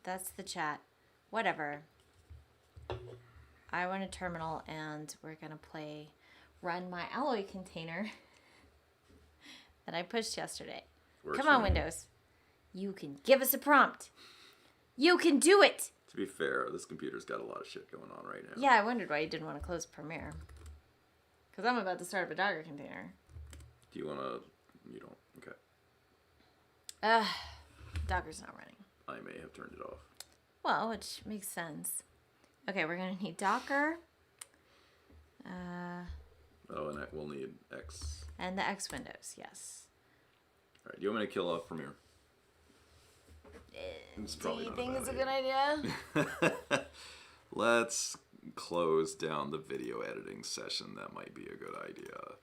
That's the chat. Whatever. I want a terminal, and we're going to run my alloy container that I pushed yesterday. Come on, Windows. You can give us a prompt. You can do it. To be fair, this computer's got a lot of shit going on right now. Yeah, I wondered why you didn't want to close Premiere. Because I'm about to start up a Docker container. Do you want to... You don't... Okay. Docker's not running. I may have turned it off. Well, which makes sense. Okay, we're going to need Docker. And we'll need X. And the X windows, yes. All right, do you want me to kill off Premiere? Do you think it's a good idea? Let's close down the video editing session. That might be a good idea.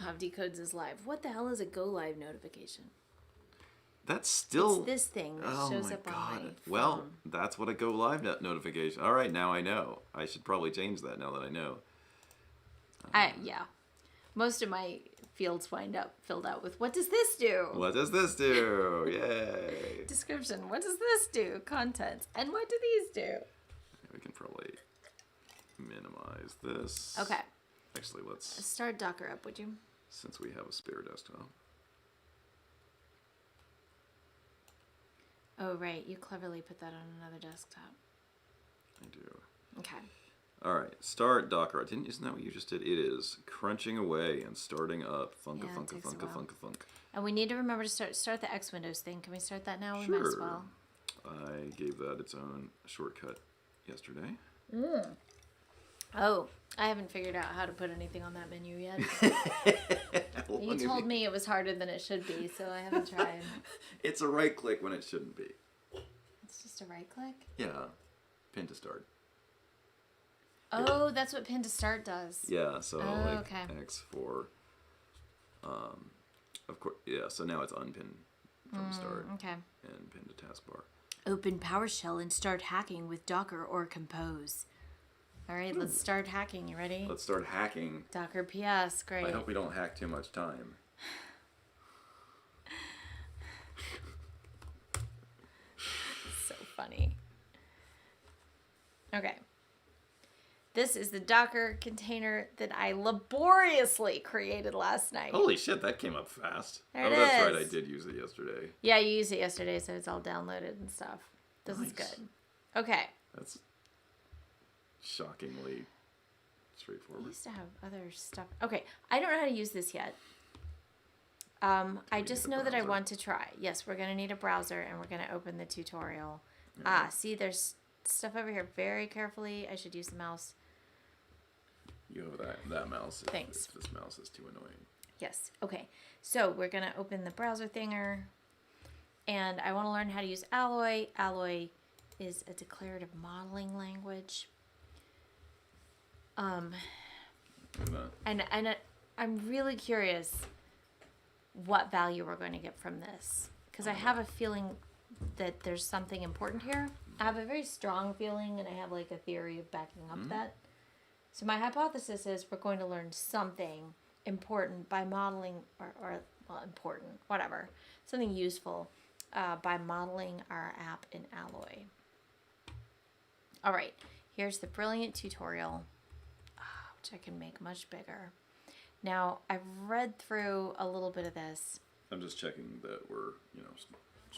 avdi.codes is live. What the hell is a go live notification? That's still... It's this thing that shows up on my phone. Well, that's what a go live notification... All right, now I know. I should probably change that now that I know. Yeah. Most of my fields wind up filled out with, what does this do? What does this do? Yay. Description. What does this do? Content. And what do these do? We can probably minimize this. Okay. Actually, let's... Start Docker up, would you? Since we have a spare desktop. Oh, right. You cleverly put that on another desktop. I do. Okay. All right. Start Docker. Isn't that what you just did? It is crunching away and starting up. Funka, Yeah, funka, funka, funka, funk. And we need to remember to start the X Windows thing. Can we start that now? Sure. We might as well. I gave that its own shortcut yesterday. Oh, I haven't figured out how to put anything on that menu yet. You told me it was harder than it should be, so I haven't tried. It's a right click when it shouldn't be. It's just a right click? Yeah. Pin to start. Oh, that's what pin to start does. Yeah, so okay. X for, of course, yeah, so now it's unpin from start. Okay. And pin to taskbar. Open PowerShell and start hacking with Docker or Compose. All right, let's start hacking. You ready? Let's start hacking. Docker PS, great. I hope we don't hack too much time. So funny. Okay. This is the Docker container that I laboriously created last night. Holy shit, that came up fast. There it that's right, is. I did use it yesterday. Yeah, you used it yesterday, so it's all downloaded and stuff. This is good. Okay. That's shockingly I straightforward. used to have other stuff. Okay, I don't know how to use this yet. I just know that I want to try. Yes, we're going to need a browser, and we're going to open the tutorial. Yeah. See, there's stuff over here. Very carefully. I should use the mouse. You have that mouse. Thanks. If this mouse is too annoying. Yes. Okay. So we're going to open the browser thinger. And I want to learn how to use Alloy. Alloy is a declarative modeling language. And I'm really curious what value we're going to get from this. Because I have a feeling that there's something important here. I have a very strong feeling, and I have like a theory of backing up that. So my hypothesis is we're going to learn something important by modeling, or well, important, whatever, something useful by modeling our app in Alloy. All right, here's the brilliant tutorial, which I can make much bigger. Now, I've read through a little bit of this. I'm just checking that we're,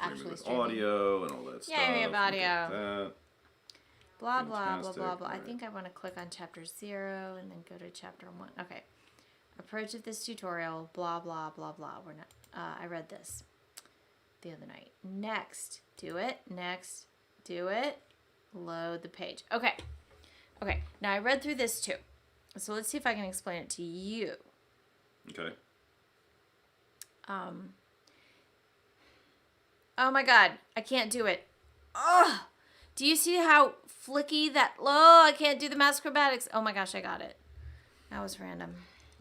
Actually with streaming. audio and all that stuff. Yeah, we have audio. That. Blah, blah, blah, Fantastic. blah, blah. I Right. think I want to click on chapter 0 and then go to chapter 1. Okay. Approach of this tutorial, blah, blah, blah, blah. We're not, I read this the other night. Next, do it. Next, do it. Load the page. Okay. Okay. Now I read through this too. So let's see if I can explain it to you. Okay. Oh my God. I can't do it. Ugh. Do you see how flicky that... Oh, I can't do the mouse acrobatics. Oh my gosh, I got it. That was random.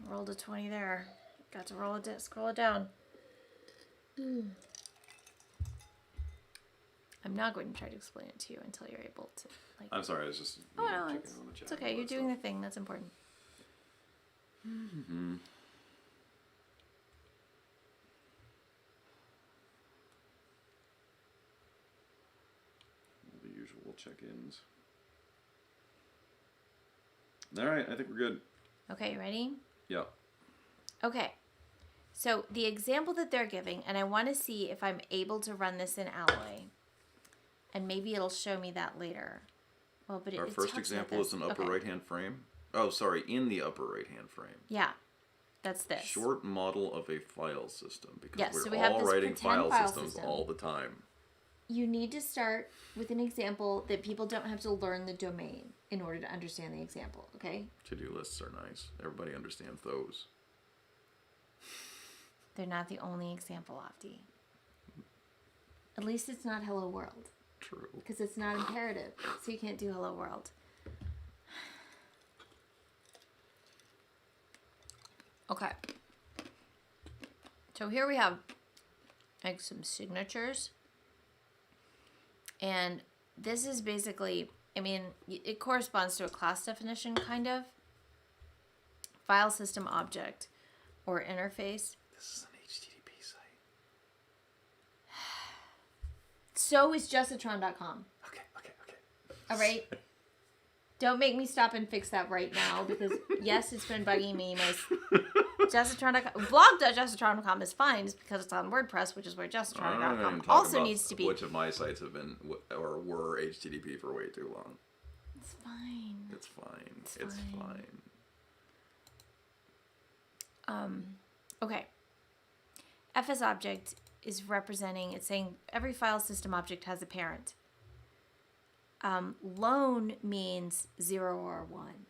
Rolled a 20 there. Got to scroll it down. I'm not going to try to explain it to you until you're able to... like. I'm sorry, I was just Oh, no, checking it's on the chat. okay. You're doing the thing. That's important. check-ins. All right, I think we're good. Okay, you ready? Yeah. Okay. So the example that they're giving, and I want to see if I'm able to run this in Alloy. And maybe it'll show me that later. Well, but Our it first talks example about is this. an upper Okay. right-hand frame. Oh, sorry, in the upper right-hand frame. Yeah, that's this. Short model of a file system, because Yes, so we're we have all this writing pretend file file systems system. all the time. You need to start with an example that people don't have to learn the domain in order to understand the example, okay? To-do lists are nice. Everybody understands those. They're not the only example, Avdi. At least it's not Hello World, True. because it's not imperative, so you can't do Hello World. Okay. So here we have like some signatures. And this is basically, I mean, it corresponds to a class definition, kind of. File system object or interface. This is an HTTP site. So is justatron.com. Okay. All right? Don't make me stop and fix that right now, because yes, it's been bugging me. My justatron.com, blog.justatron.com is fine, it's because it's on WordPress, which is where justatron.com also needs to be. Which of my sites have been or were HTTP for way too long. It's fine. It's fine. It's fine. fine. Okay. FS object is representing, it's saying every file system object has a parent. Lone means 0 or 1.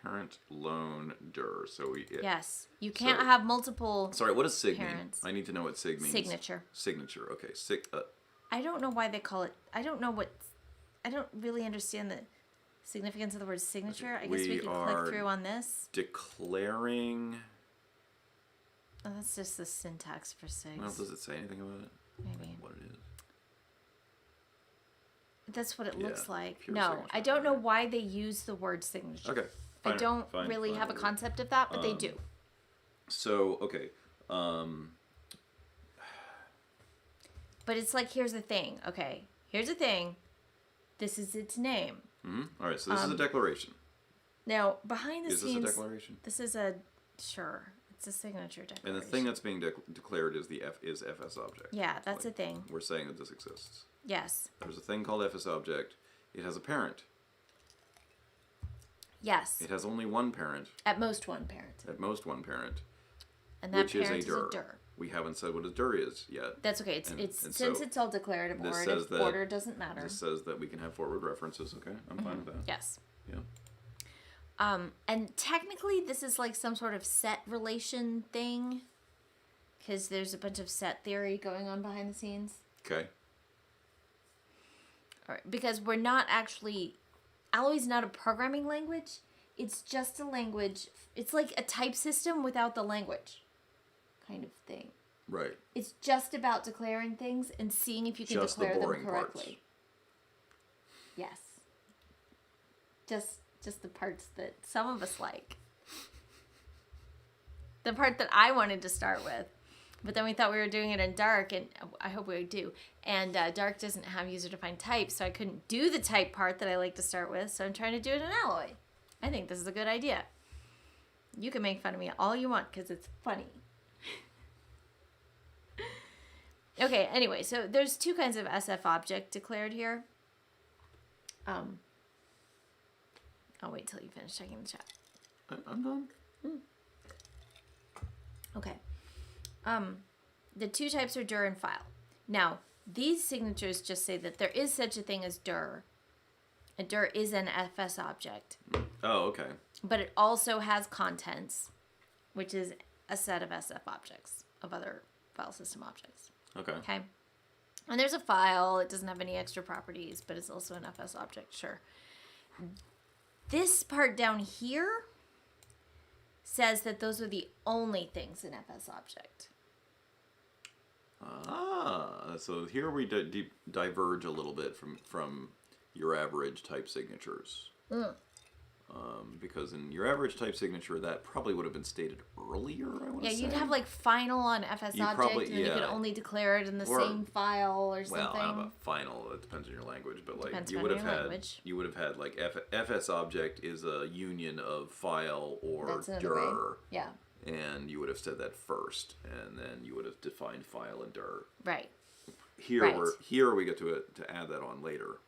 Parent lone dir. So we. Yes. You can't so- have multiple Sorry, what does sig parents. mean? I need to know what sig means. Signature. Signature. Okay. I don't know why they call it, I don't really understand the significance of the word signature. I guess we could click through on this. Declaring. Oh, that's just the syntax for SIGs. Well, does it say anything about it? Maybe. What it is? That's what it looks Yeah, like. pure No, signature, I don't know right. why they use the word signature. Okay. I fine, don't fine, really fine, have a whatever. concept of that, but they do. So okay. But it's like, here's the thing. Okay, here's the thing. This is its name. All right. So this is a declaration. Now, behind the Is this scenes, a declaration? this is a, sure, it's a signature declaration. And the thing that's being declared is is FS object. Yeah, that's Like, a thing. We're saying that this exists. Yes. There's a thing called FS object. It has a parent. Yes. It has only one parent. At most one parent. At most one parent. And that which parent is a dir. We haven't said what a dir is yet. That's okay. It's And since so it's all declarative this order, says that- order doesn't matter. This says that we can have forward references. Okay, I'm fine with that. Yes. Yeah. And technically this is like some sort of set relation thing, because there's a bunch of set theory going on behind the scenes. Okay. All right, because we're not actually, Alloy's not a programming language. It's just a language. It's like a type system without the language kind of thing. Right. It's just about declaring things and seeing if you can Just the declare them boring correctly. parts. Yes. Just the parts that some of us like. The part that I wanted to start with. But then we thought we were doing it in Dark, and I hope we do. And Dark doesn't have user-defined type, so I couldn't do the type part that I like to start with, so I'm trying to do it in Alloy. I think this is a good idea. You can make fun of me all you want, because it's funny. Okay, anyway, so there's two kinds of SF object declared here. I'll wait till you finish checking the chat. I'm done. Okay. The two types are dir and file. Now, these signatures just say that there is such a thing as dir. A dir is an FS object. Oh, okay. But it also has contents, which is a set of SF objects, of other file system objects. Okay. Okay? And there's a file. It doesn't have any extra properties, but it's also an FS object, sure. This part down here says that those are the only things in FS object. So here we diverge a little bit from your average type signatures. Because in your average type signature, that probably would have been stated earlier, I would Yeah, to say. you'd have like final on FS You object, probably- and then you could yeah. only declare it in the Or- same file or something. Well, I don't know about final. It depends on your language, but like Depends you on would have your had language. you would have had like FS object is a union of file or That's another way. dir, Yeah. and you would have said that first, and then you would have defined file and dir. Right. Here Right. we get to add that on later,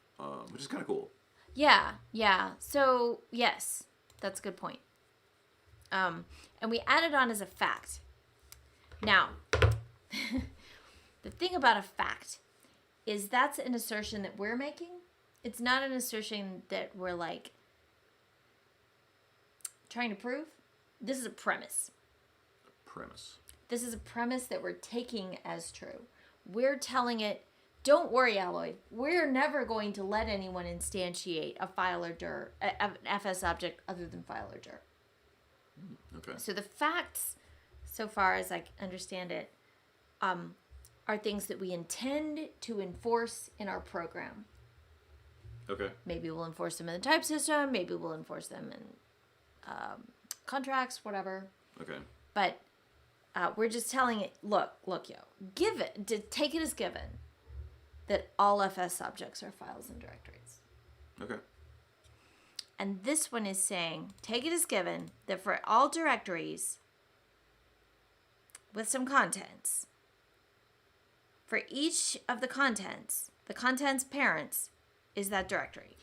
which is kind of cool. Yeah. Yeah. So yes, that's a good point. And we add it on as a fact. Now, the thing about a fact is that's an assertion that we're making. It's not an assertion that we're like trying to prove. This is a premise. Premise. This is a premise that we're taking as true. We're telling it, don't worry, Alloy. We're never going to let anyone instantiate a file or dir, an FS object other than file or dir. Okay. So the facts, so far as I understand it, are things that we intend to enforce in our program. Okay. Maybe we'll enforce them in the type system. Maybe we'll enforce them in contracts, whatever. Okay. But we're just telling it, look, yo, take it as given that all FS objects are files and directories. Okay. And this one is saying, take it as given that for all directories with some contents, for each of the contents parents is that directory.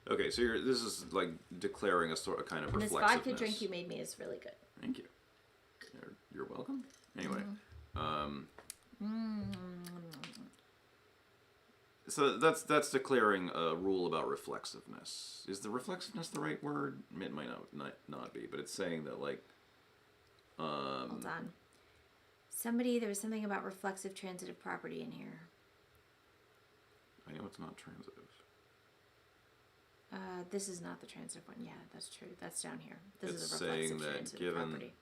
Okay, so this is like declaring a sort of kind of And this reflexiveness. vodka drink you made me is really good. Thank you. You're welcome. Anyway, so that's declaring a rule about reflexiveness. Is the reflexiveness the right word? It might not be, but it's saying that like. Hold on. There was something about reflexive transitive property in here. I know it's not transitive. This is not the transitive one. Yeah, that's true. That's down here. This It's is a saying reflexive that transitive given- property.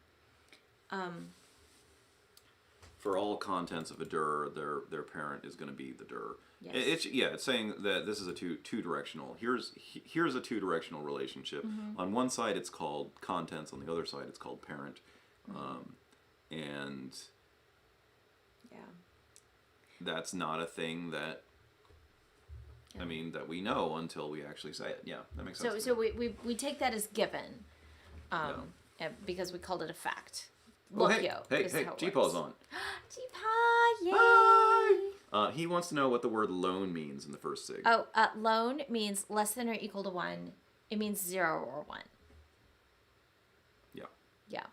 For all contents of a dir, their parent is going to be the dir. Yes. It's saying that this is a two directional. Here's a two directional relationship. Mm-hmm. On one side, it's called contents. On the other side, it's called parent. And Yeah. that's not a thing that. I mean, that we know until we actually say it. Yeah, that makes sense. So we take that as given, because we called it a fact. Oh, Look, hey, yo, hey, this is how it G-Paw's works. on. G-Paw, yay! He wants to know what the word loan means in the first sig. Oh, loan means less than or equal to 1. It means 0 or 1. Yeah. Yeah.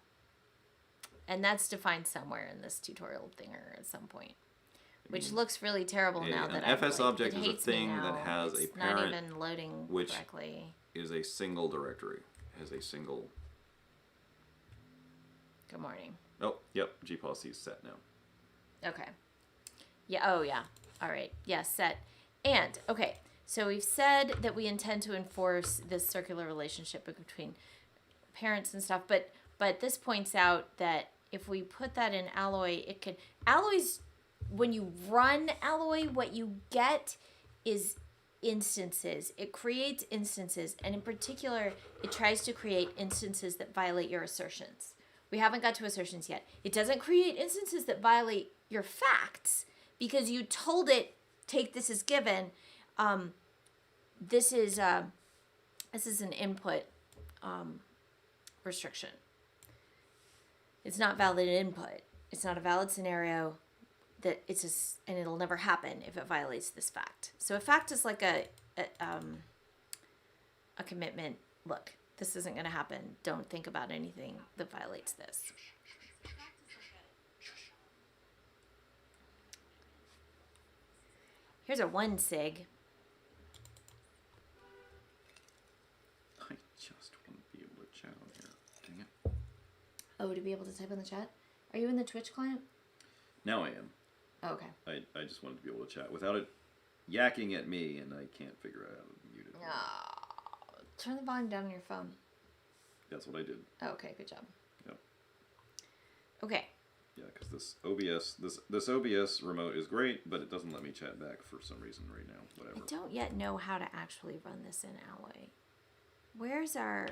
And that's defined somewhere in this tutorial thinger at some point. Which looks really terrible now an that FS object it is a hates me thing that now. has a It's parent not even loading which- correctly. Is a single directory. Has a single. Good morning. Oh, yep. G-Paw's is set now. Okay. Yeah. Oh, yeah. All right. Yeah. Set. And okay. So we've said that we intend to enforce this circular relationship between parents and stuff, but this points out that if we put that in Alloy, Alloy's, when you run Alloy, what you get is instances. It creates instances, and in particular, it tries to create instances that violate your assertions. We haven't got to assertions yet. It doesn't create instances that violate your facts because you told it, take this as given. This is an input restriction. It's not valid input. It's not a valid scenario. And it'll never happen if it violates this fact. So a fact is like a commitment. Look, this isn't going to happen. Don't think about anything that violates this. Here's a 1 sig. I just want to be able to chat on here. Dang it. Oh, to be able to type in the chat? Are you in the Twitch client? Now I am. Oh, okay. I just wanted to be able to chat without it yakking at me, and I can't figure out how to mute it. Oh, turn the volume down on your phone. That's what I did. Oh, okay, good job. Yep. Okay. Yeah, because this OBS remote is great, but it doesn't let me chat back for some reason right now. Whatever. I don't yet know how to actually run this in Alloy. Where's our...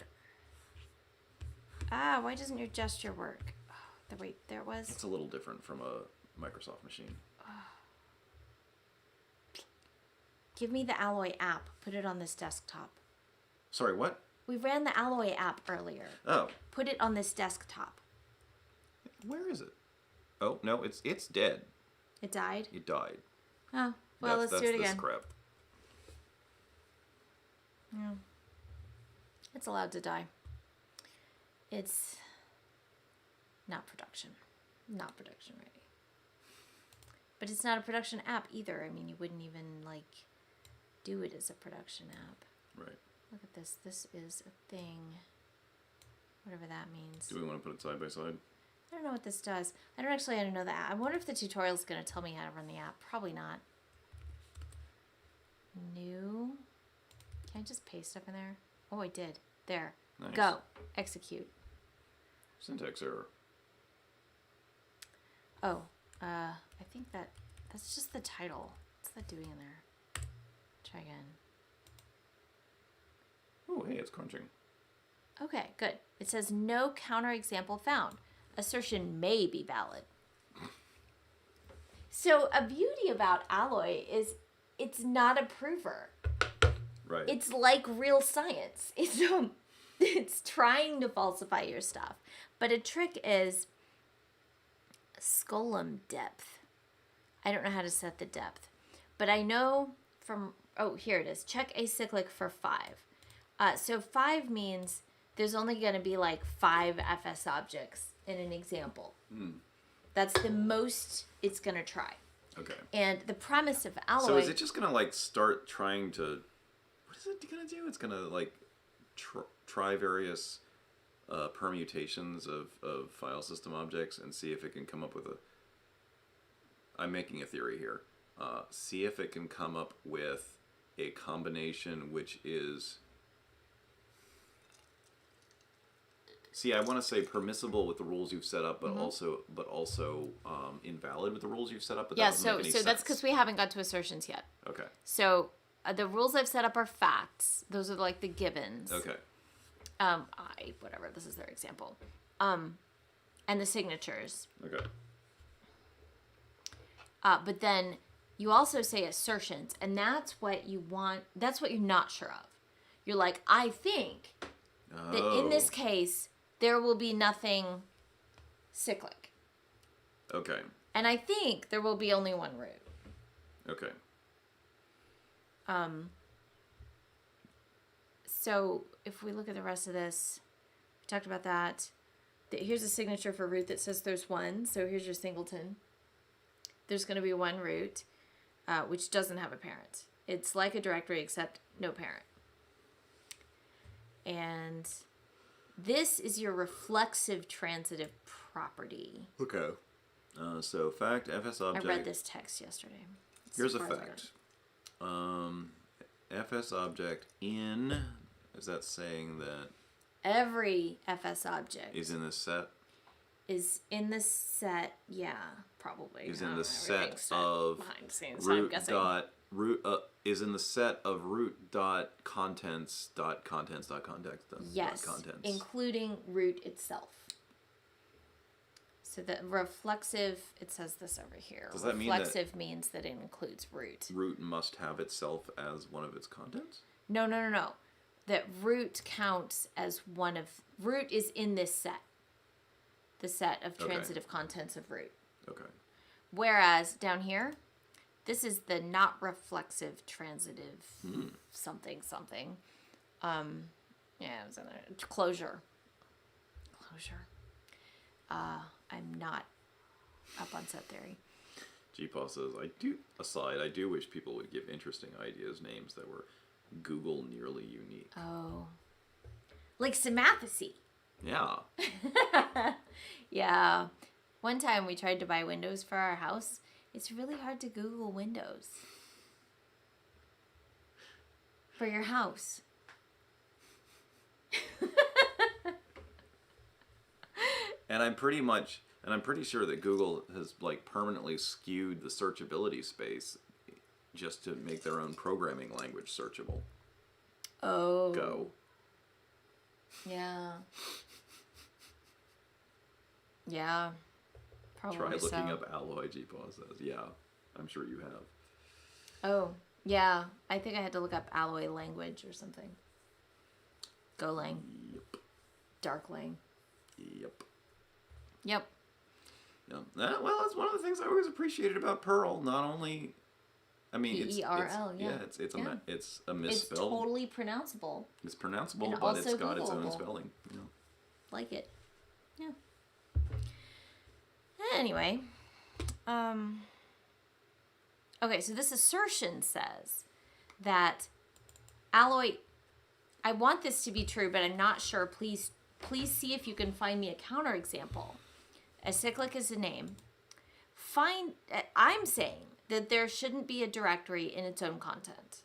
why doesn't your gesture work? Oh, Wait, there it was. It's a little different from a Microsoft machine. Give me the Alloy app. Put it on this desktop. Sorry, what? We ran the Alloy app earlier. Oh. Put it on this desktop. Where is it? Oh, no, it's dead. It died? It died. Oh, well, let's do it again. That's crap. Yeah. It's allowed to die. It's not production. Not production ready. But it's not a production app either. I mean, you wouldn't even, like, do it as a production app. Right. Look at this. This is a thing. Whatever that means. Do we want to put it side by side? I don't know what this does. I don't actually know the app. I wonder if the tutorial is going to tell me how to run the app. Probably not. New. Can I just paste stuff in there? Oh, I did. There. Nice. Go. Execute. Syntax error. Oh, I think that's just the title. What's that doing in there? Try again. Oh, hey, it's crunching. Okay, good. It says no counterexample found. Assertion may be valid. So a beauty about Alloy is it's not a prover. Right. It's like real science. It's trying to falsify your stuff. But a trick is scolum depth. I don't know how to set the depth. But I know from, oh, here it is. Check acyclic for 5. So 5 means there's only going to be like 5 FS objects in an example. That's the most it's going to try. Okay. And the premise of Alloy... So is it just going to like start trying to... What is it going to do? It's going to like try various permutations of file system objects and see if it can come up with a... I'm making a theory here. See if it can come up with a combination which is... See, I want to say permissible with the rules you've set up, but also invalid with the rules you've set up. But yeah, that doesn't make any sense. that's because we haven't got to assertions yet. Okay. So the rules I've set up are facts. Those are like the givens. Okay. Whatever. This is their example. And the signatures. Okay. But then you also say assertions, and that's what you want. That's what you're not sure of. You're like, I think that in this case there will be nothing cyclic. Okay. And I think there will be only one root. Okay. So if we look at the rest of this, we talked about that. Here's a signature for root that says there's one. So here's your singleton. There's going to be one root, which doesn't have a parent. It's like a directory except no parent. And this is your reflexive transitive property. Okay. So fact, FS object. I read this text yesterday. Here's a fact. FS object in, is that saying that every FS object is in this set? Is in the set, yeah, probably. Is in the set of behind the scenes, root dot root is in the set of root dot contents dot contents dot context dot yes, contents, including root itself. So the reflexive, it says this over here. Does that mean reflexive means that it includes root? Root must have itself as one of its contents? No. That root counts as one of root is in this set. The set of transitive contents of root. Okay. Whereas down here, this is the not reflexive transitive something. Yeah, it was in there. Closure. I'm not up on set theory. GPaw says, I do wish people would give interesting ideas names that were Google nearly unique. Oh. Like Semathesy. Yeah. Yeah. One time we tried to buy windows for our house. It's really hard to Google windows. For your house. And I'm pretty sure that Google has like permanently skewed the searchability space just to make their own programming language searchable. Oh. Go. Yeah. Yeah. Probably Try looking so. up alloy GPAW says. Yeah, I'm sure you have. Oh, yeah. I think I had to look up alloy language or something. Golang. Yep. Darklang. Yep. Yep. Yeah. Well, that's one of the things I always appreciated about Perl. Not only, I mean, P-E-R-L, yeah. it's Yeah. it's a It's misspelled. totally pronounceable. It's pronounceable, and but it's also got its own Googleable. spelling. Yeah. Like it. Yeah. Anyway. Okay, so this assertion says that alloy... I want this to be true, but I'm not sure. Please see if you can find me a counterexample. Acyclic is a name. I'm saying that there shouldn't be a directory in its own content.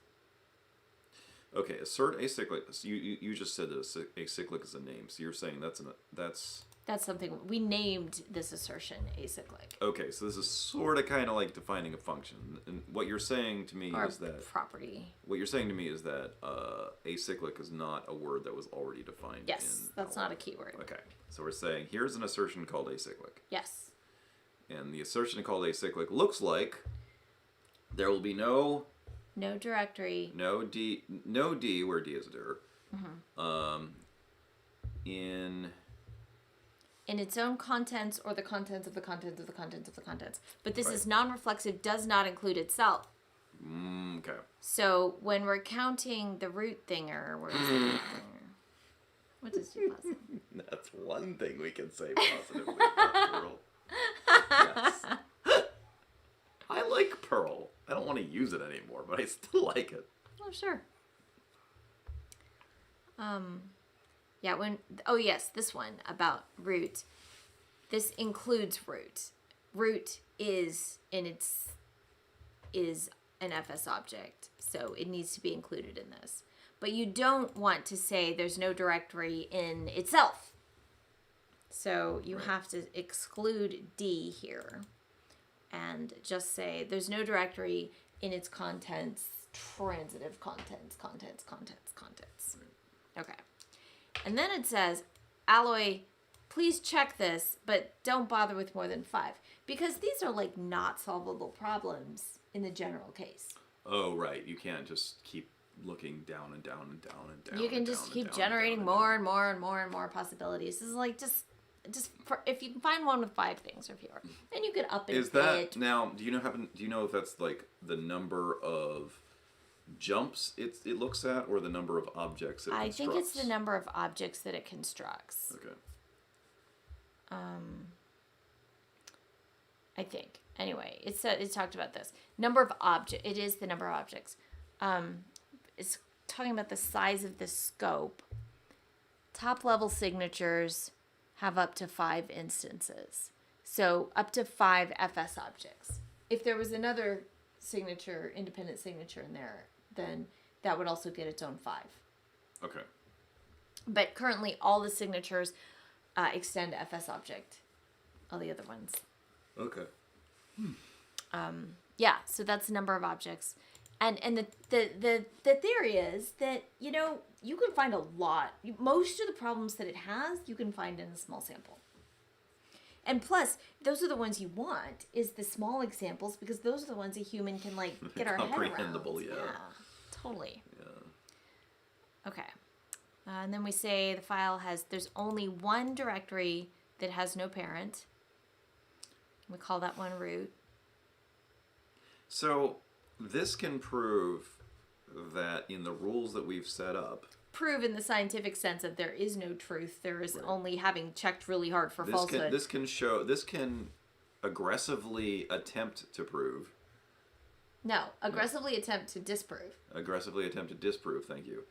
Okay, assert acyclic. So you just said that acyclic is a name. So you're saying That's something we named this assertion acyclic. okay. So this is sort of kind of like defining a function. And what you're saying to me Or is that property. what you're saying to me is that acyclic is not a word that was already defined. Yes, that's not a keyword. Okay, so we're saying here's an assertion called acyclic, Yes. and the assertion called acyclic looks like there will be no directory. no d where d is a dir. In its own contents or the contents of the contents of the contents of the contents. But this Right. is non-reflexive, does not include itself. Okay. So when we're counting the root thinger, where is the root thinger? What does G positive? That's one thing we can say positively about Perl. Yes. I like Perl. I don't want to use it anymore, but I still like it. Oh, sure. Yeah, yes, this one about root. This includes root. Root is an FS object, so it needs to be included in this. But you don't want to say there's no directory in itself. So you have to exclude D here and just say there's no directory in its contents, transitive contents. Okay. And then it says, alloy, please check this, but don't bother with more than 5. Because these are like not solvable problems in the general case. Oh, right. You can't just keep looking down and down and down and down. You can just keep generating more and more and more and more possibilities. This is like just if you can find one with 5 things or fewer, then you could up it. Is that now? Do you know if that's like the number of jumps it looks at, or the number of objects it constructs? I think it's the number of objects that it constructs. Okay. I think. Anyway, it's talked about this. Number of object. It is the number of objects. It's talking about the size of the scope. Top level signatures have up to 5 instances. So up to 5 FS objects. If there was another signature, independent signature in there, then that would also get its own 5. Okay. But currently all the signatures extend to FS object. All the other ones. Okay. Yeah, so that's the number of objects. And the theory is that, you can find a lot. Most of the problems that it has, you can find in a small sample. And plus, those are the ones you want, is the small examples, because those are the ones a human can, get our head around. Comprehensible, yeah. Yeah, totally. Yeah. Okay. And then we say the file there's only one directory that has no parent. We call that one root. So this can prove that in the rules that we've set up, Prove in the scientific sense that there is no truth. There is only having checked really hard for falsehood. This can aggressively attempt to prove. No, aggressively attempt to disprove. Aggressively attempt to disprove, thank you.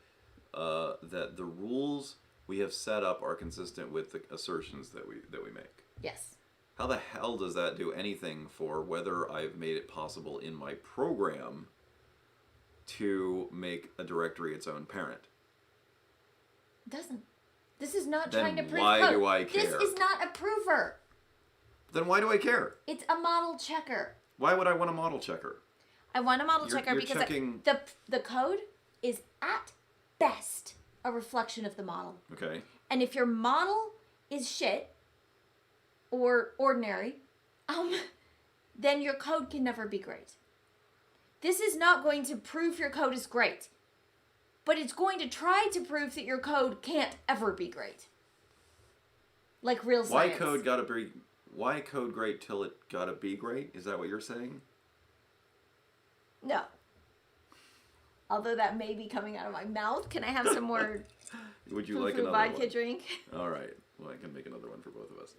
That the rules we have set up are consistent with the assertions that we make. Yes. How the hell does that do anything for whether I've made it possible in my program to make a directory its own parent? It doesn't. This is not Then trying to prove why code. do I care? This is not a prover. Then why do I care? It's a model checker. Why would I want a model checker? I want a model checker you're because checking... the code is at best a reflection of the model. Okay. And if your model is shit, or ordinary, then your code can never be great. This is not going to prove your code is great, but it's going to try to prove that your code can't ever be great. Like real science. Why code great till it gotta be great? Is that what you're saying? No. Although that may be coming out of my mouth. Can I have some more Would you like foo-foo another vodka one? drink? All right. Well, I can make another one for both of us.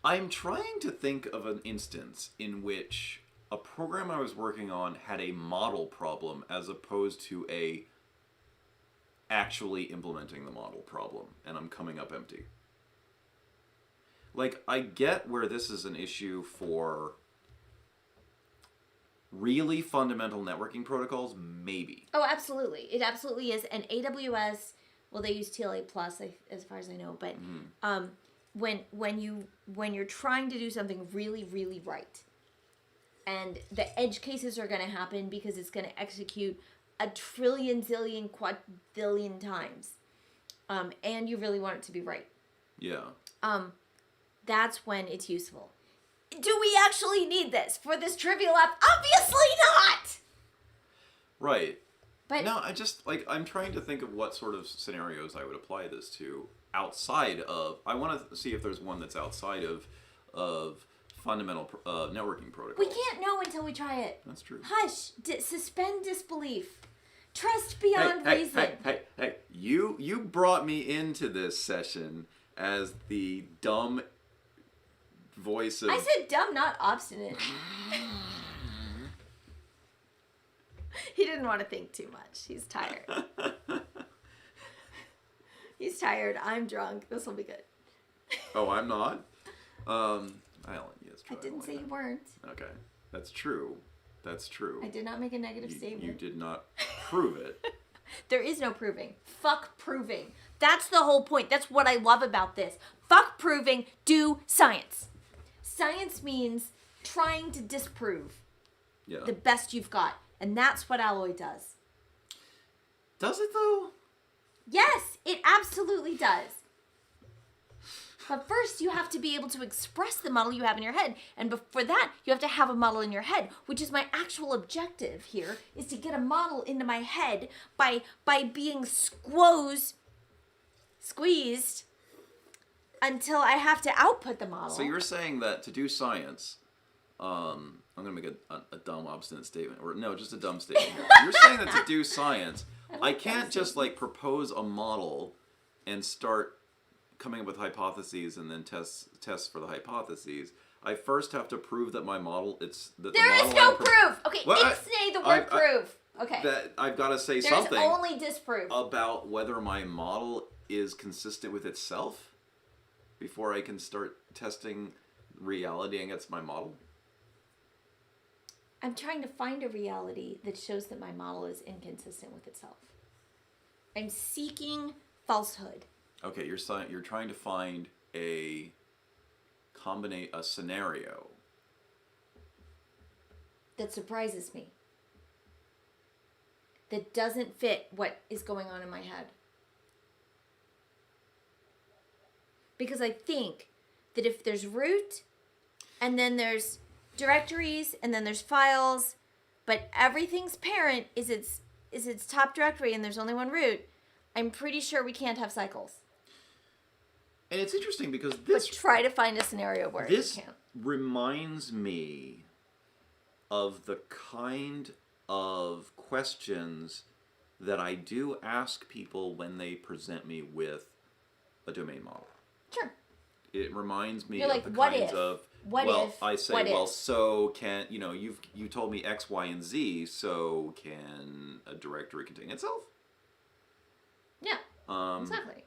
I'm trying to think of an instance in which a program I was working on had a model problem as opposed to a actually implementing the model problem, and I'm coming up empty. Like, I get where this is an issue for really fundamental networking protocols, maybe. Oh, absolutely. It absolutely is. And AWS, well, they use TLA plus, as far as I know, but when you're trying to do something really, really right, and the edge cases are going to happen because it's going to execute a trillion, zillion, quadrillion times, and you really want it to be right. Yeah. That's when it's useful. Do we actually need this for this trivial app? Obviously not! Right. But no, I'm trying to think of what sort of scenarios I would apply this to outside of, I want to see if there's one that's outside of fundamental networking protocols. we can't know until we try it. That's true. Hush. Suspend disbelief. Trust beyond reason. Hey, you brought me into this session as the dumb voice of... I said dumb, not obstinate. He didn't want to think too much. He's tired. He's tired. I'm drunk. This will be good. Oh, I'm not? I'll yes, I didn't say you weren't. Okay. That's true. That's true. I did not make a negative statement. You did not prove it. There is no proving. Fuck proving. That's the whole point. That's what I love about this. Fuck proving. Do science. Science means trying to disprove the best you've got. And that's what Alloy does. Does it, though? Yes, it absolutely does. But first, you have to be able to express the model you have in your head. And before that, you have to have a model in your head, which is my actual objective here, is to get a model into my head by being squeezed until I have to output the model. So you're saying that to do science, I'm going to make a dumb, obstinate statement. Or no, just a dumb statement. You're saying that to do science, I can't just propose a model and start coming up with hypotheses and then tests for the hypotheses. I first have to prove that my model, There is no proof! Okay, ixnay the word proof. Okay. That I've got to say There's something only disprove. about whether my model is consistent with itself before I can start testing reality against my model. I'm trying to find a reality that shows that my model is inconsistent with itself. I'm seeking falsehood. Okay, you're trying to find a scenario that surprises me. That doesn't fit what is going on in my head. Because I think that if there's root, and then there's directories, and then there's files, but everything's parent is its top directory, and there's only one root, I'm pretty sure we can't have cycles. And it's interesting because But try to find a scenario where you can. Reminds me of the kind of questions that I do ask people when they present me with a domain model. Sure. It reminds me You're of like, the what kinds if? of What well, if? I say, What well, if? so can you told me X, Y, and Z, so can a directory contain itself? Yeah. Exactly.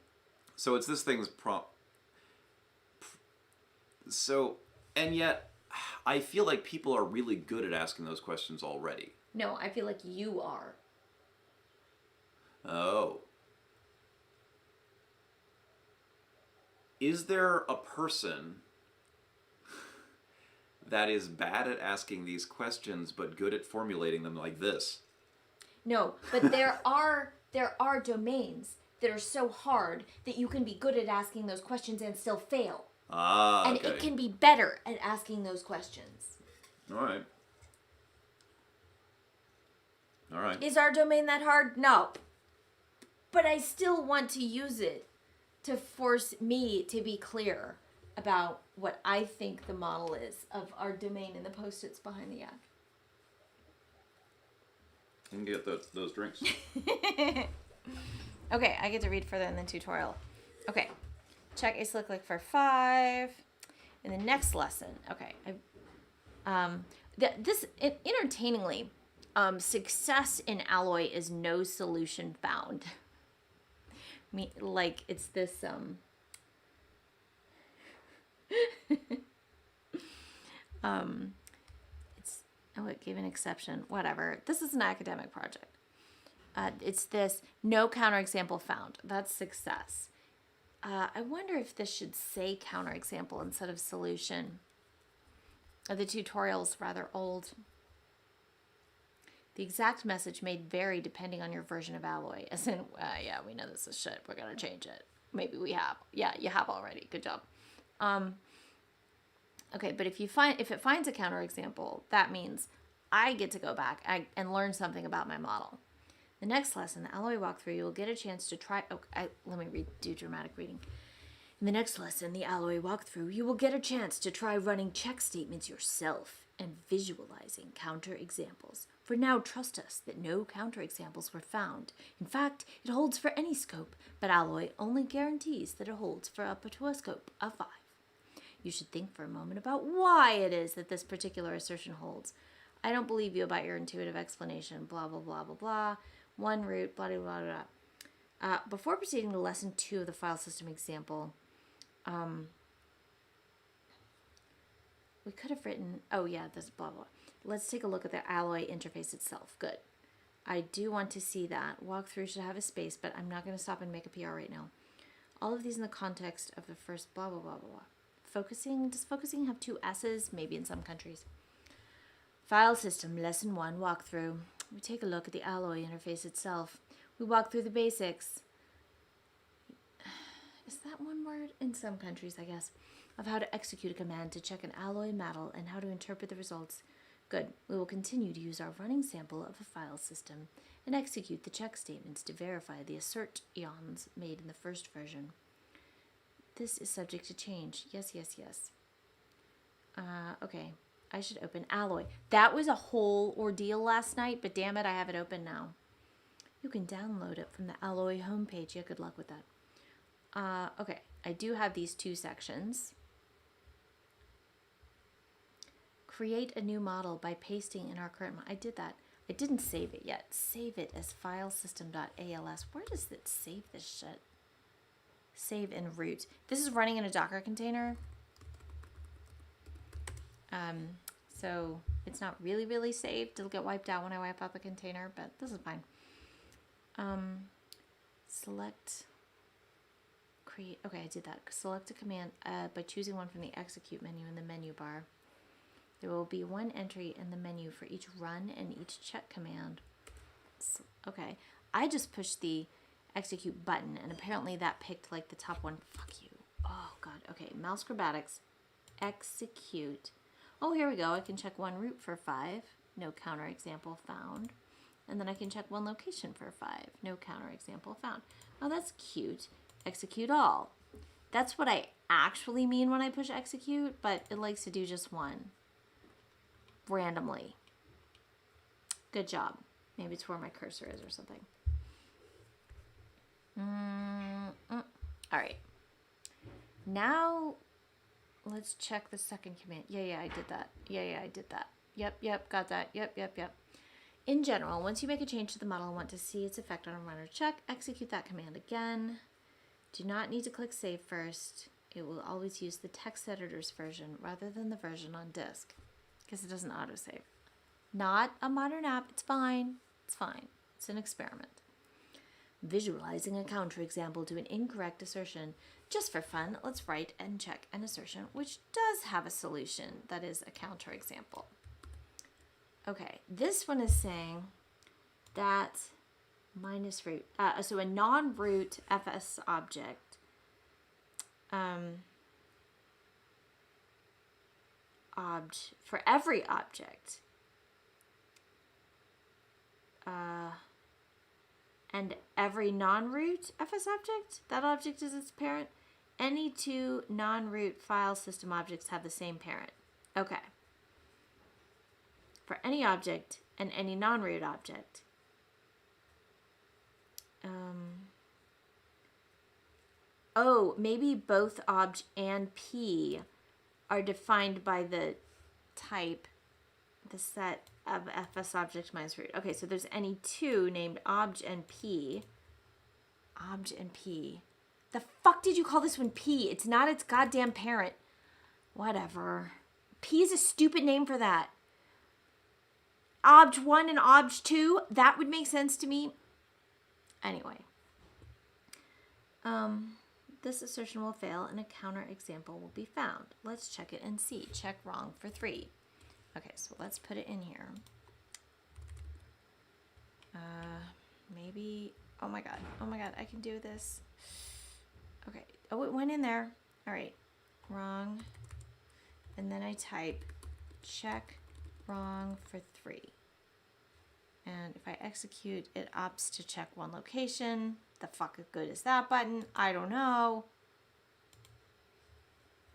So it's this thing's So, and yet, I feel like people are really good at asking those questions already. No, I feel like you are. Oh. Is there a person that is bad at asking these questions but good at formulating them like this? No, but there are domains that are so hard that you can be good at asking those questions and still fail. Ah, And okay. it can be better at asking those questions. All right. All right. Is our domain that hard? No. But I still want to use it to force me to be clear about what I think the model is of our domain and the post-its behind the yak. You can get those drinks. Okay, I get to read further in the tutorial. Okay, check a slick lick for 5. In the next lesson, okay, entertainingly, success in alloy is no solution found. Like it's this it's it gave an exception. Whatever. This is an academic project. It's this no counterexample found. That's success. I wonder if this should say counterexample instead of solution. The tutorial's rather old. The exact message may vary depending on your version of alloy. As in, yeah, we know this is shit. We're gonna change it. Maybe we have. Yeah, you have already. Good job. Okay, but if it finds a counterexample, that means I get to go back and learn something about my model. The next lesson, the alloy walkthrough, you will get a chance to try. Let me do dramatic reading. In the next lesson, the alloy walkthrough, you will get a chance to try running check statements yourself and visualizing counterexamples. For now, trust us that no counterexamples were found. In fact, it holds for any scope, but alloy only guarantees that it holds for up to a scope of 5. You should think for a moment about why it is that this particular assertion holds. I don't believe you about your intuitive explanation, blah, blah, blah, blah, blah. One root, blah, blah, blah, blah. Before proceeding to lesson 2 of the file system example, we could have written, oh yeah, this blah, blah. Let's take a look at the alloy interface itself. Good. I do want to see that. Walkthrough should have a space, but I'm not going to stop and make a PR right now. All of these in the context of the first blah, blah, blah, blah, blah. Does focusing have 2 S's? Maybe in some countries. File system, lesson 1, walkthrough. We take a look at the alloy interface itself. We walk through the basics. Is that one word? In some countries, I guess. Of how to execute a command to check an alloy metal and how to interpret the results. Good. We will continue to use our running sample of a file system and execute the check statements to verify the assert ions made in the first version. This is subject to change. Yes, yes, yes. Okay. I should open alloy. That was a whole ordeal last night, but damn it, I have it open now. You can download it from the alloy homepage. Yeah, good luck with that. Okay. I do have these 2 sections. Create a new model by pasting in our current model. I did that. I didn't save it yet. Save it as filesystem.als. Where does it save this shit? Save in root. This is running in a Docker container. So it's not really saved. It'll get wiped out when I wipe out the container, but this is fine. Select, create. Okay, I did that. Select a command by choosing one from the execute menu in the menu bar. There will be one entry in the menu for each run and each check command. So, okay, I just pushed the execute button, and apparently that picked like the top one. Fuck you. Oh god. Okay, mouse acrobatics. Execute. Oh, here we go. I can check one root for 5. No counterexample found. And then I can check one location for 5. No counterexample found. Oh, that's cute. Execute all. That's what I actually mean when I push execute, but it likes to do just one. Randomly. Good job. Maybe it's where my cursor is or something. All right. Now, let's check the second command. Yeah, I did that. Yeah, I did that. Yep, got that. Yep. In general, once you make a change to the model and want to see its effect on a run or check, execute that command again. Do not need to click save first. It will always use the text editor's version rather than the version on disk because it doesn't autosave. Not a modern app. It's fine. It's an experiment. Visualizing a counterexample to an incorrect assertion. Just for fun, let's write and check an assertion which does have a solution that is a counterexample. Okay, this one is saying that minus root. So a non-root FS object. For every object. And every non-root FS object, that object is its parent. Any two non-root file system objects have the same parent. Okay. For any object and any non-root object. Oh, maybe both obj and p are defined by the type, the set of fs object minus root. Okay, so there's any two named obj and p. Obj and p. The fuck did you call this one p? It's not its goddamn parent. Whatever. P is a stupid name for that. Obj 1 and obj 2, that would make sense to me. Anyway. This assertion will fail and a counterexample will be found. Let's check it and see. Check wrong for 3. Okay, so let's put it in here. Maybe, oh my god, I can do this. Okay, oh, it went in there. All right, wrong. And then I type check wrong for 3. And if I execute, it opts to check one location. The fuck good is that button? I don't know.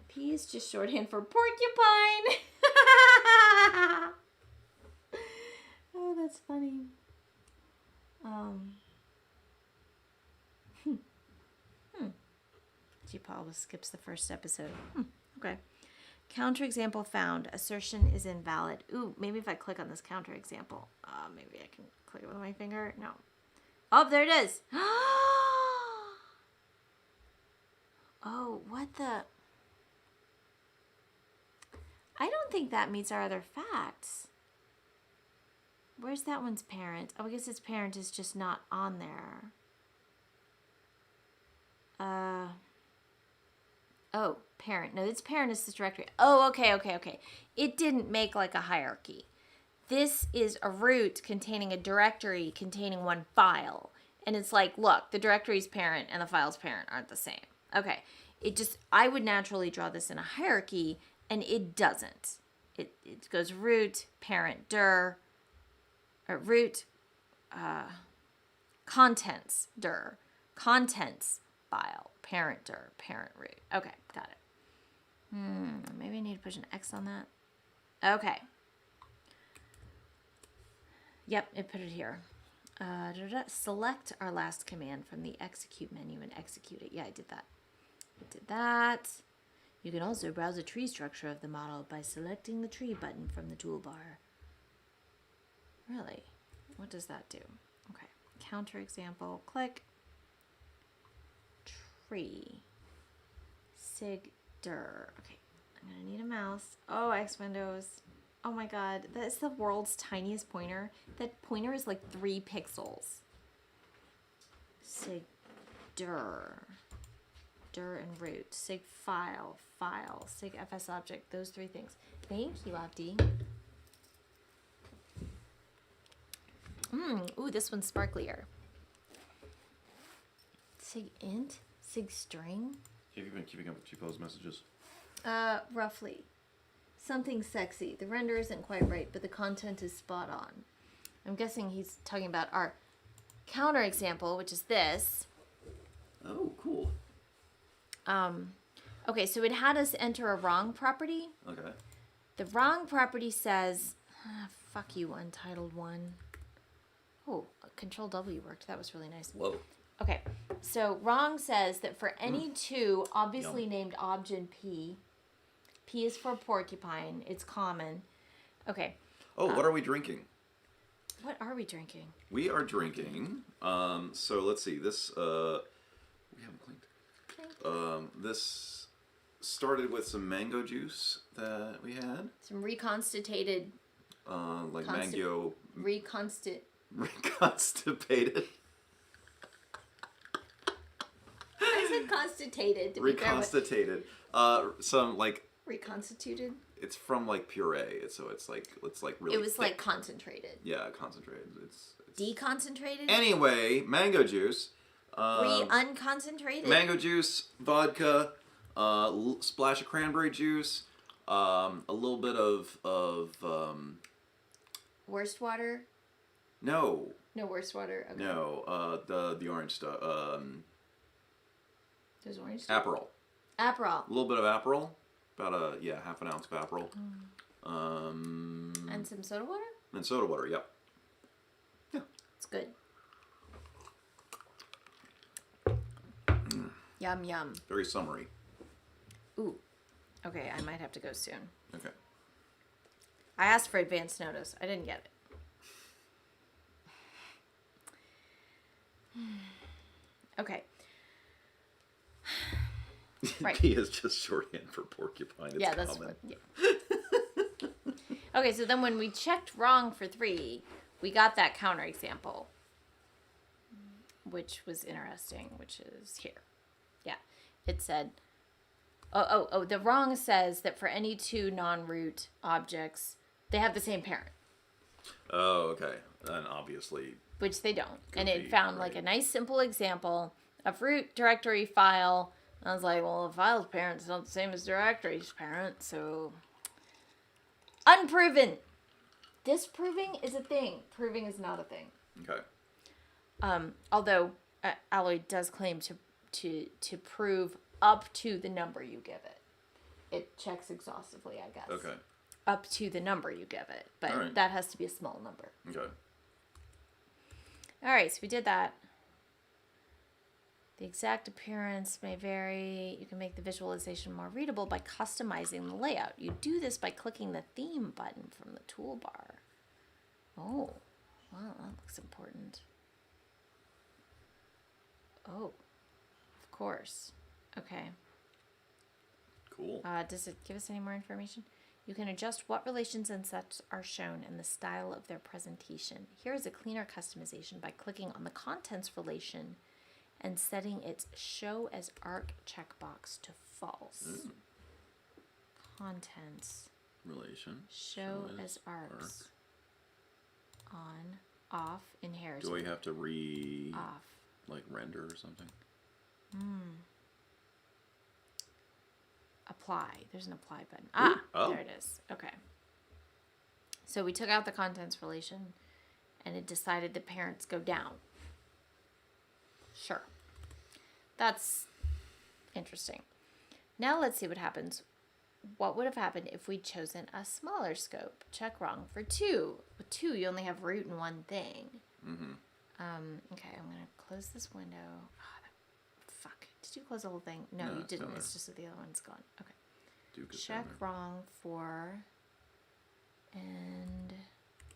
P is just shorthand for porcupine. Oh, that's funny. G-Paul skips the first episode. Okay. Counterexample found. Assertion is invalid. Ooh, maybe if I click on this counterexample. Maybe I can click it with my finger. No. Oh, there it is. Oh, what the? I don't think that meets our other facts. Where's that one's parent? Oh, I guess its parent is just not on there. Oh, parent. No, its parent is this directory. Oh, okay. It didn't make like a hierarchy. This is a root containing a directory containing one file. And it's like, look, the directory's parent and the file's parent aren't the same. Okay. I would naturally draw this in a hierarchy, and it doesn't. It goes root, parent, dir, or root, contents, dir, contents, file, parent, dir, parent, root. Okay, got it. Maybe I need to push an X on that. Okay. Yep, it put it here. Select our last command from the execute menu and execute it. Yeah, I did that. You can also browse a tree structure of the model by selecting the tree button from the toolbar. Really? What does that do? Okay. Counterexample. Click. Tree. Sig dir. Okay. I'm going to need a mouse. Oh, X windows. Oh my god. That's the world's tiniest pointer. That pointer is like 3 pixels. Sig dir. Dir and root. Sig file. Sig fs object. Those 3 things. Thank you, avdi. Ooh, this one's sparklier. Sig int. Sig string. Have you been keeping up with G-Pose messages? Roughly. Something sexy. The render isn't quite right, but the content is spot on. I'm guessing he's talking about our counterexample, which is this. Oh, cool. Okay, so it had us enter a wrong property. Okay. The wrong property says, fuck you, Untitled 1. Oh, Control W worked. That was really nice. Whoa. Okay, so wrong says that for any two obviously named obj and P is for porcupine. It's common. Okay. Oh, what are we drinking? What are we drinking? We are drinking. So let's see. This we haven't clinked. This started with some mango juice that we had. Some reconstituted. Like mango. Reconstipated. I said constituted. Reconstituted. Some like. Reconstituted. It's from like puree. It's like really. It was thick. like concentrated. Yeah, concentrated. It's Deconcentrated? Anyway, mango juice. Unconcentrated? Mango juice, vodka, splash of cranberry juice, a little bit of Worst water? no, No worst water. Okay. no, the orange stuff. There's orange stuff? Aperol. Aperol. A little bit of Aperol, about half an ounce of Aperol. And some soda water? And soda water. Yep. Yeah. It's good. Yum, yum. Very summery. Ooh. Okay, I might have to go soon. Okay. I asked for advance notice. I didn't get it. Okay. Right. P is just shorthand for porcupine. It's Yeah, that's common. what. Yeah. Okay, so then when we checked wrong for 3, we got that counterexample, which was interesting, which is here. Yeah. It said, the wrong says that for any 2 non-root objects, they have the same parent. Oh, okay. And obviously. Which they don't. And Goofy, it found like a nice simple example of root directory file. I was like, well, the file's parent's not the same as directory's parent, so unproven. Disproving is a thing. Proving is not a thing. Okay. Although Alloy does claim to prove up to the number you give it. It checks exhaustively, I guess. Okay. Up to the number you give it, but All right. that has to be a small number. Okay. All right, so we did that. The exact appearance may vary. You can make the visualization more readable by customizing the layout. You do this by clicking the theme button from the toolbar. Oh, wow, that looks important. Oh, of course. Okay. Cool. Does it give us any more information? You can adjust what relations and sets are shown and the style of their presentation. Here is a cleaner customization by clicking on the contents relation and setting its show as arc checkbox to false. Contents. Relation. Show as arcs. On, off, inheritance. Do we have to off. like render or something? Apply. There's an apply button. There it is. Okay. So we took out the contents relation and it decided the parents go down. Sure. That's interesting. Now let's see what happens. What would have happened if we'd chosen a smaller scope? Check wrong for 2. With 2, you only have root in one thing. Okay, I'm going to close this window. Fuck. Did you close the whole thing? No, you didn't. It's just that the other one's gone. Okay. Check wrong for and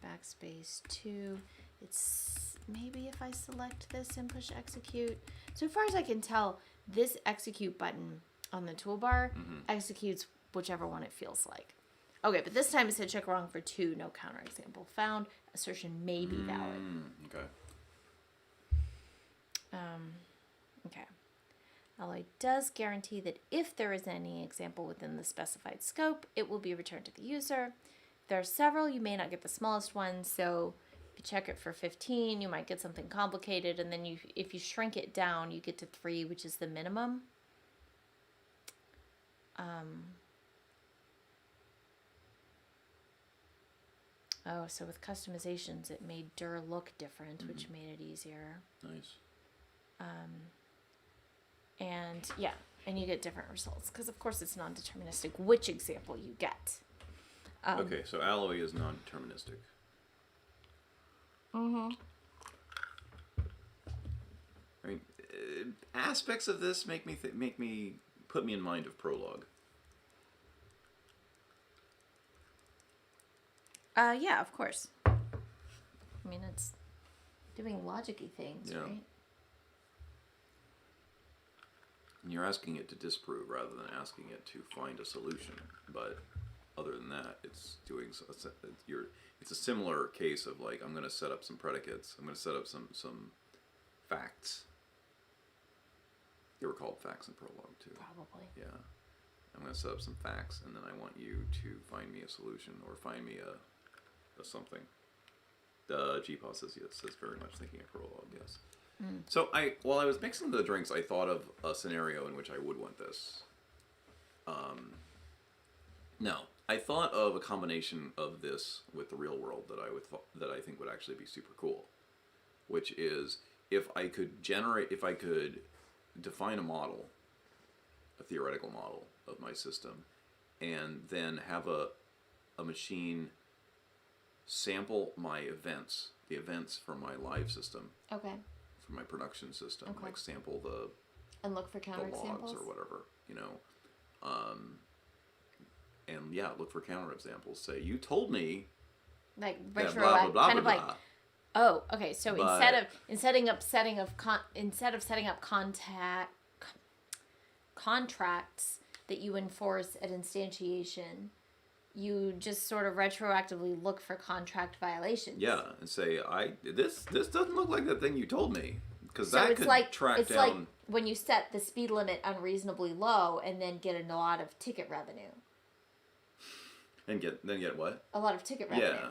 backspace 2. It's maybe if I select this and push execute. So far as I can tell, this execute button on the toolbar executes whichever one it feels like. Okay, but this time it said check wrong for 2, no counterexample found. Assertion may be valid. Okay. Okay. Alloy does guarantee that if there is any example within the specified scope, it will be returned to the user. There are several. You may not get the smallest one, so if you check it for 15, you might get something complicated, and then if you shrink it down, you get to 3, which is the minimum. So with customizations, it made dir look different, which made it easier. Nice. And you get different results because, of course, it's non-deterministic which example you get. Okay, so alloy is non-deterministic. I mean, aspects of this put me in mind of Prologue. Yeah, of course. I mean, it's doing logic-y things, right? And you're asking it to disprove rather than asking it to find a solution. But other than that, it's doing it's a similar case of like I'm going to set up some predicates. I'm going to set up some facts. They were called facts in Prologue too. Probably. Yeah. I'm going to set up some facts, and then I want you to find me a solution or find me a something. GPOS says very much thinking of prologue, yes. So while I was mixing the drinks, I thought of a scenario in which I would want this. No, I thought of a combination of this with the real world that I think would actually be super cool, which is if I could define a model, a theoretical model of my system, and then have a machine sample my events, the events from my live system. Okay. From my production system, Okay. like sample the And look for the counterexamples? logs or whatever, and yeah, look for counterexamples. Say, you told me Like that retro, blah blah blah kind blah of like, blah. oh, okay. So But- instead of setting up contracts that you enforce at instantiation, you just sort of retroactively look for contract violations. Yeah, and say, this doesn't look like the thing you told me, because So that it's could like track it's down. like when you set the speed limit unreasonably low and then get a lot of ticket revenue. And get what? A lot of ticket revenue.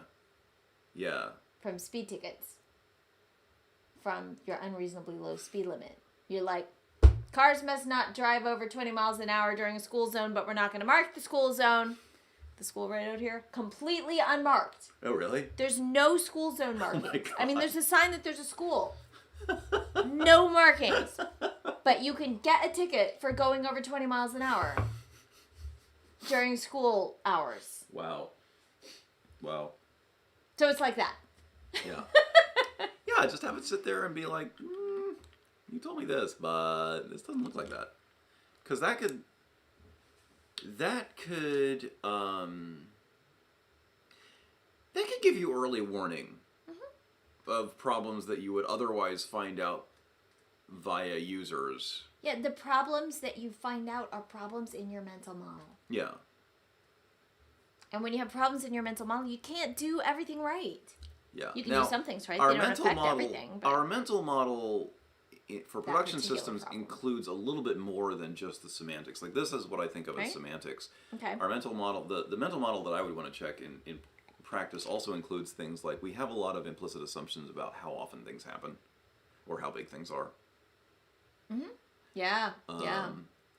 Yeah. From speed tickets. From your unreasonably low speed limit. You're like, cars must not drive over 20 miles an hour during a school zone, but we're not going to mark the school zone. The school right out here, completely unmarked. Oh, really? There's no school zone markings. my God. I mean, there's a sign that there's a school. No markings. But you can get a ticket for going over 20 miles an hour during school hours. Wow. So it's like that. Yeah. Yeah, just have it sit there and be like, you told me this, but this doesn't look like that. Because that could give you early warning of problems that you would otherwise find out via users. Yeah, the problems that you find out are problems in your mental model. Yeah. And when you have problems in your mental model, you can't do everything right. Yeah. You can Now, do some things right. Our They don't mental affect model, everything. But our mental model for production particular systems problem. includes a little bit more than just the semantics. Like, this is what I think of as Right. semantics. Okay. Our mental model, the mental model that I would want to check in practice also includes things like we have a lot of implicit assumptions about how often things happen or how big things are. Yeah.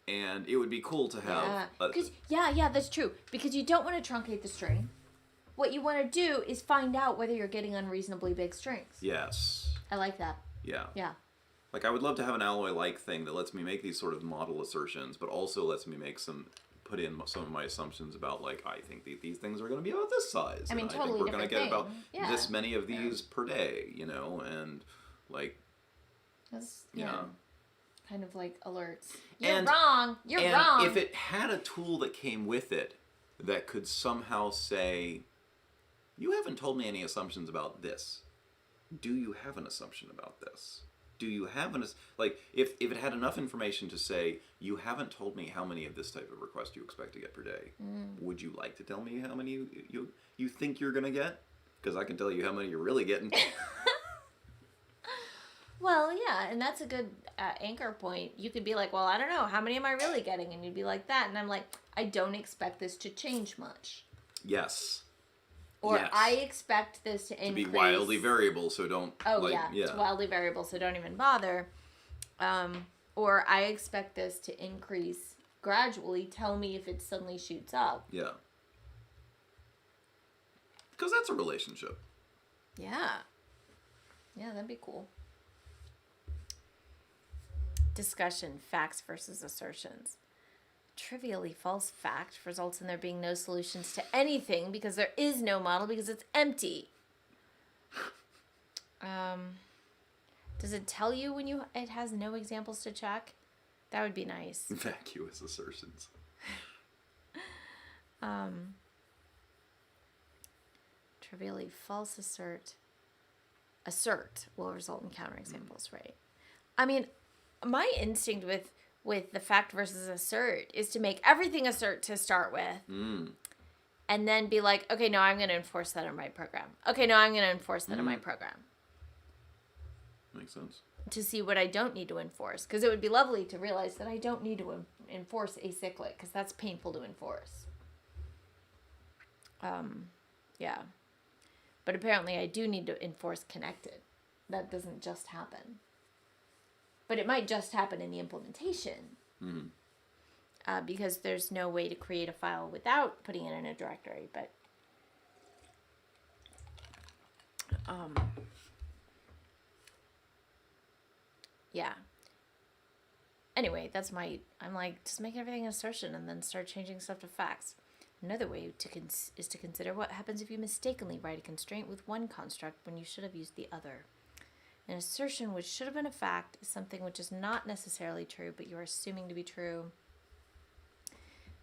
And it would be cool to have... That's true. Because you don't want to truncate the string. What you want to do is find out whether you're getting unreasonably big strings. Yes. I like that. Yeah. Yeah. Like, I would love to have an alloy-like thing that lets me make these sort of model assertions, but also lets me put in some of my assumptions about, like, I think these things are going to be about this size. I mean, and totally I think we're going to different get about thing. Yeah. this many of these per day, and, like... That's, Yeah. Kind of like alerts. You're And- wrong. You're and wrong. if it had a tool that came with it that could somehow say, you haven't told me any assumptions about this. Do you have an assumption about this? Do you have if it had enough information to say, you haven't told me how many of this type of request you expect to get per day. Would you like to tell me how many you think you're going to get? Because I can tell you how many you're really getting. Well, yeah, and that's a good anchor point. You could be like, well, I don't know. How many am I really getting? And you'd be like that. And I'm like, I don't expect this to change much. Yes. Or Yes. I expect this to To increase. be wildly variable, so don't... Oh, yeah. It's wildly variable, so don't even bother. Or I expect this to increase gradually. Tell me if it suddenly shoots up. Yeah. Because that's a relationship. Yeah. Yeah, that'd be cool. Discussion, facts versus assertions. Trivially false fact results in there being no solutions to anything because there is no model because it's empty. Does it tell you when it has no examples to check? That would be nice. Vacuous assertions. Trivially false assert will result in counterexamples, right? I mean, my instinct with the fact versus assert is to make everything assert to start with. And then be like, okay, no, I'm going to enforce that in my program. Okay, no, I'm going to enforce that in my program. Makes sense. To see what I don't need to enforce. Because it would be lovely to realize that I don't need to enforce acyclic, because that's painful to enforce. Yeah. But apparently I do need to enforce connected. That doesn't just happen. But it might just happen in the implementation. Because there's no way to create a file without putting it in a directory. But yeah. Anyway, I'm like, just make everything an assertion and then start changing stuff to facts. Another way is to consider what happens if you mistakenly write a constraint with one construct when you should have used the other. An assertion which should have been a fact is something which is not necessarily true, but you are assuming to be true.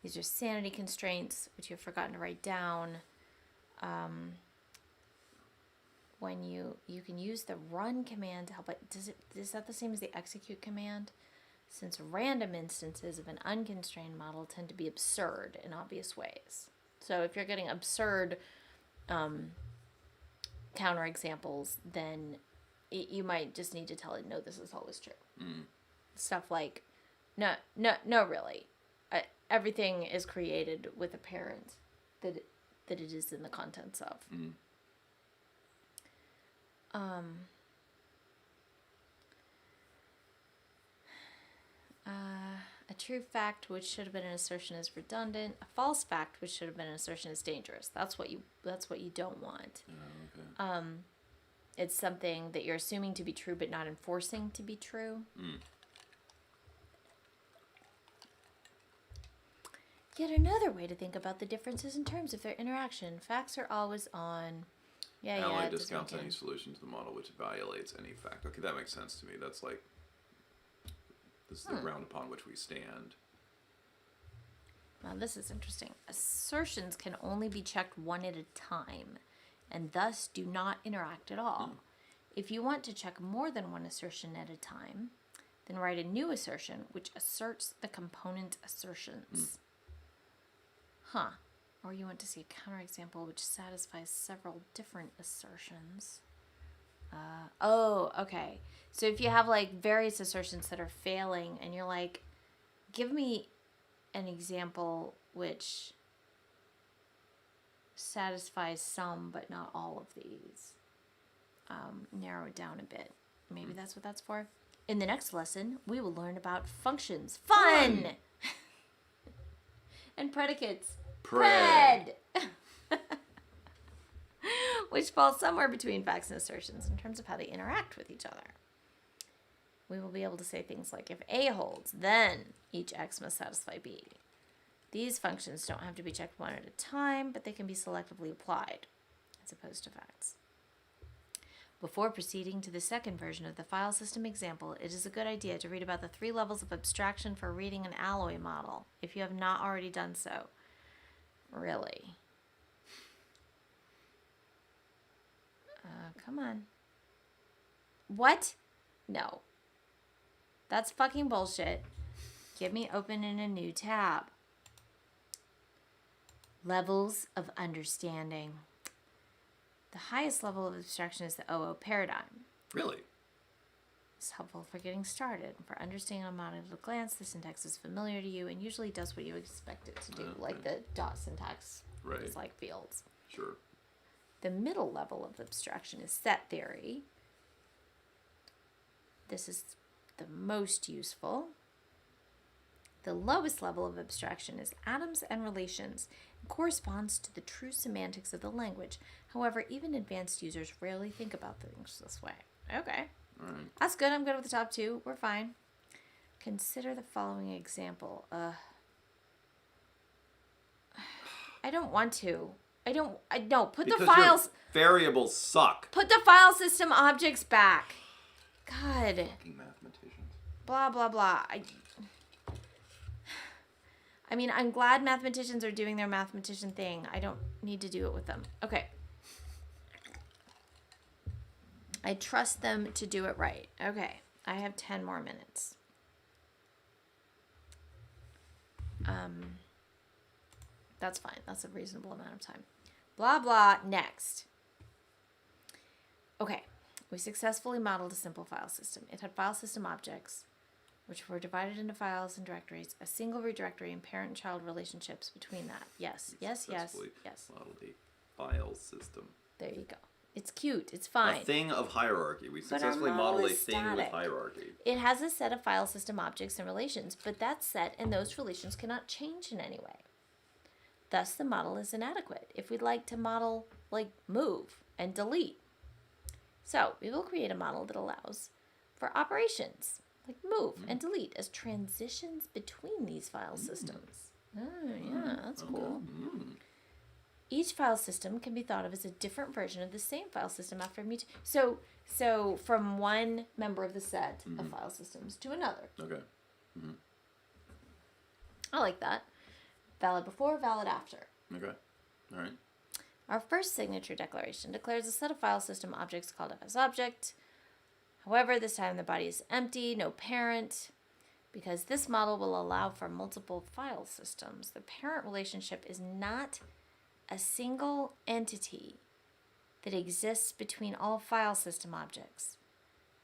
These are sanity constraints, which you have forgotten to write down. When you can use the run command to help it. Is that the same as the execute command? Since random instances of an unconstrained model tend to be absurd in obvious ways. So if you're getting absurd counterexamples, then you might just need to tell it, no, this is always true. Stuff like, no, really. Everything is created with a parent that it is in the contents of. A true fact which should have been an assertion is redundant. A false fact which should have been an assertion is dangerous. That's what you don't want. Okay. It's something that you're assuming to be true but not enforcing to be true. Yet another way to think about the differences in terms of their interaction. Facts are always on. Ally discounts any solution to the model which violates any fact. Okay, that makes sense to me. That's like, this is the ground upon which we stand. Now this is interesting. Assertions can only be checked one at a time, and thus do not interact at all. If you want to check more than one assertion at a time, then write a new assertion which asserts the component assertions. Or you want to see a counterexample which satisfies several different assertions. Okay. So if you have like various assertions that are failing and you're like, give me an example which satisfies some but not all of these. Narrow it down a bit. Maybe that's what that's for. In the next lesson, we will learn about functions. Fun! And predicates. Pred! Which falls somewhere between facts and assertions in terms of how they interact with each other. We will be able to say things like, if A holds, then each X must satisfy B. These functions don't have to be checked one at a time, but they can be selectively applied, as opposed to facts. Before proceeding to the second version of the file system example, it is a good idea to read about the 3 levels of abstraction for reading an alloy model, if you have not already done so. Really? Come on. What? No. That's fucking bullshit. Get me open in a new tab. Levels of understanding. The highest level of abstraction is the OO paradigm. Really? It's helpful for getting started. For understanding a model at a glance, the syntax is familiar to you and usually does what you expect it to do, like the dot syntax is like fields. Sure. The middle level of abstraction is set theory. This is the most useful. The lowest level of abstraction is atoms and relations. It corresponds to the true semantics of the language. However, even advanced users rarely think about things this way. Okay. All right. That's good. I'm good with the top 2. We're fine. Consider the following example. I don't want to. Put Because the files. Variables suck. Put the file system objects back. God. Fucking mathematicians. Blah, blah, blah. I mean, I'm glad mathematicians are doing their mathematician thing. I don't need to do it with them. Okay. I trust them to do it right. Okay. I have 10 more minutes. That's fine. That's a reasonable amount of time. Blah, blah. Next. Okay. We successfully modeled a simple file system. It had file system objects, which were divided into files and directories, a single redirectory, and parent and child relationships between that. Yes. Modeled a file system. There you go. It's cute. It's A fine. thing of hierarchy. We But our successfully model modeled a is thing with static. hierarchy. It has a set of file system objects and relations, but that set and those relations cannot change in any way. Thus, the model is inadequate if we'd like to model, like, move and delete. So, we will create a model that allows for operations, like move and delete, as transitions between these file systems. Oh, yeah, that's cool. Each file system can be thought of as a different version of the same file system after mutation. So from one member of the set of file systems to another. Okay. I like that. Valid before, valid after. Okay. All right. Our first signature declaration declares a set of file system objects called FSObject. However, this time the body is empty, no parent, because this model will allow for multiple file systems. The parent relationship is not a single entity that exists between all file system objects.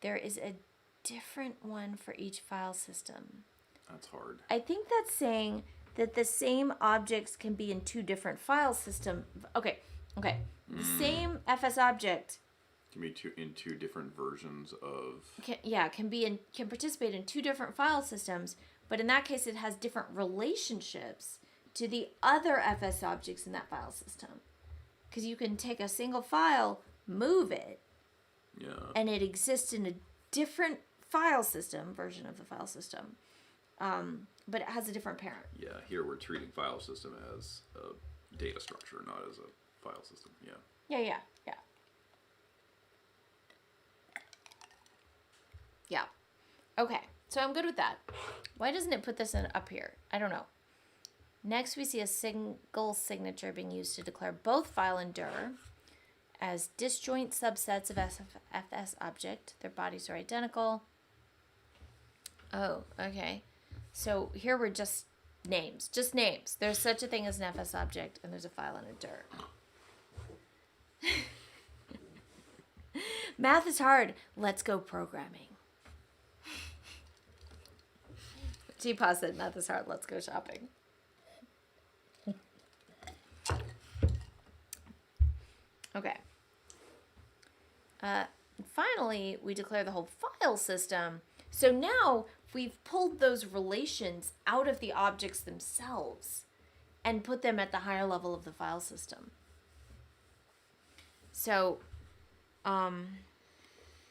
There is a different one for each file system. That's hard. I think that's saying that the same objects can be in two different file system. Okay. The same FS object Can be in two different versions of. can participate in two different file systems, but in that case, it has different relationships to the other FS objects in that file system. Because you can take a single file, move it, and it exists in a different file system, version of the file system, but it has a different parent. Yeah, here we're treating file system as a data structure, not as a file system. Yeah. Yeah. Okay, so I'm good with that. Why doesn't it put this up here? I don't know. Next, we see a single signature being used to declare both file and dir as disjoint subsets of FS object. Their bodies are identical. Oh, okay. So here we're just names. There's such a thing as an FS object, and there's a file and a dir. Math is hard. Let's go programming. G-Paw said, math is hard. Let's go shopping. Okay. Finally, we declare the whole file system. So now we've pulled those relations out of the objects themselves and put them at the higher level of the file system. So,